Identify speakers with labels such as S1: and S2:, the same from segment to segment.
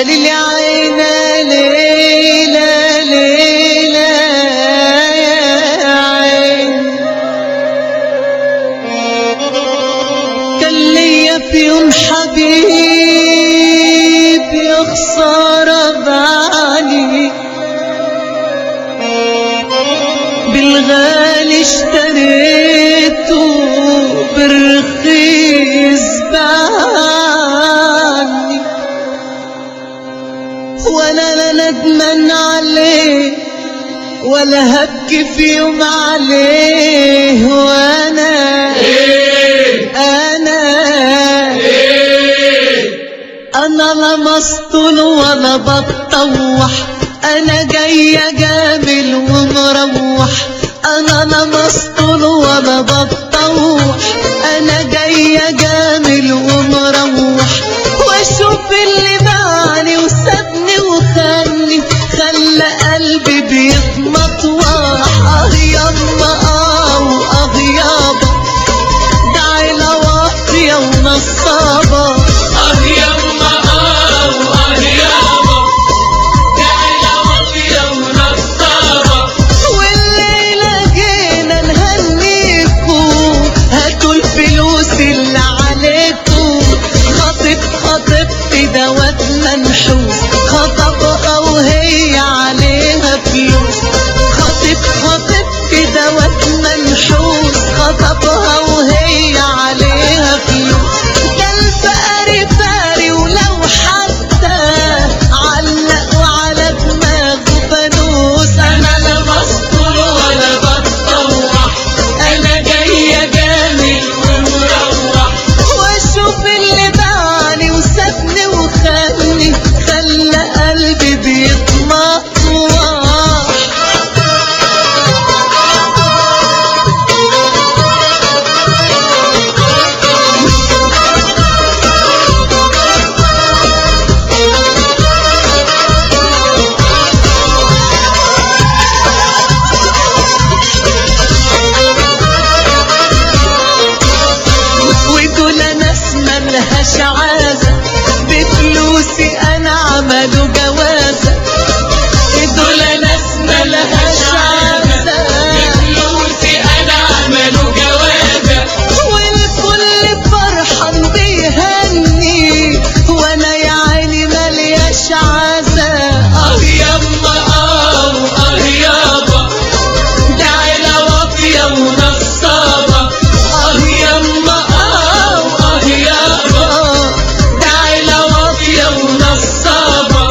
S1: قال لي عينا ليلة ليلة يا عين، كان ليا في يوم حبيب يا خسارة بعلي، بالغالي اشتريته بالرخيص باعني، وانا لا ندمان عليه ولا هبكي في يوم عليه، وانا انا لا مسطول ولا بتطوح، انا جاية جامل ومروح، انا لا مسطول ولا بتطوح، انا جاية جامل ومروح، واشوف اللي باعني وسابني وخاني، خلى قلبي بيتمطوح. يما يابا ده عيلة واطية ونصابة،
S2: يما يابا ده عيلة واطية ونصابة،
S1: والليلة جينا نهنيكوا، هاتوا الفلوس اللي عليكوا، خطيبتي دوت منحوس، خطبها وهي عليها فلوس، خطيبتي دوت منحوس، خطبها وهي عليها فلوس، قلب قاري فاري ولو حتى علقوا على دماغه فانوس.
S2: انا لا مسطول ولا بتطوح، انا جاية جامل ومروح،
S1: واشوف اللي باعني وسابني وخاني، خلى قلبي بيتمطوح. ودول ناس ملهاش عازة، بفلوسي انا عملوا جوازة، دول ناس ملهاش عازة،
S2: بفلوسي انا عملوا جوازة،
S1: والكل فرحان بيهني، وانا يا عيني ملياش عازة.
S2: يما يابا ده عيلة واطية ونصابة، يما يابا ده عيلة واطية ونصابة،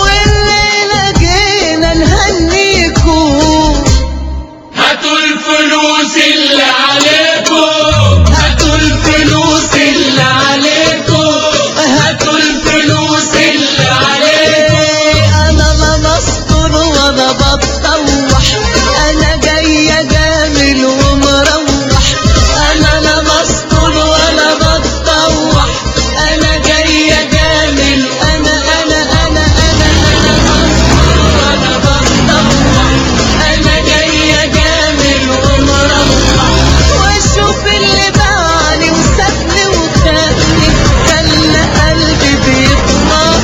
S1: والليلة جينا نهنيكوا،
S2: هاتوا الفلوس اللي عليكم، هاتوا الفلوس اللي عليكم، هاتوا الفلوس اللي عليكم.
S1: انا لا مسطول ولا بتطوح، انا جاية جامل ومروح، انا لا مسطول ولا بتطوح، انا جاية جامل، انا مسطول ولا بتطوح،
S2: انا جاية جامل ومروح،
S1: واشوف اللي باعني وسابني وخاني، خلى قلبي بيتمطوح.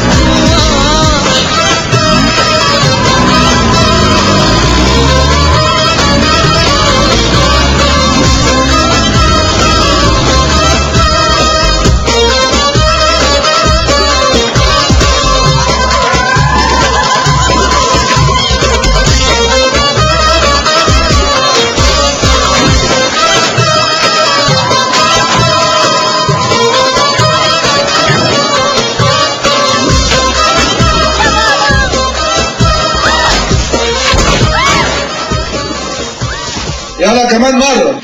S3: يلا كمان مرة.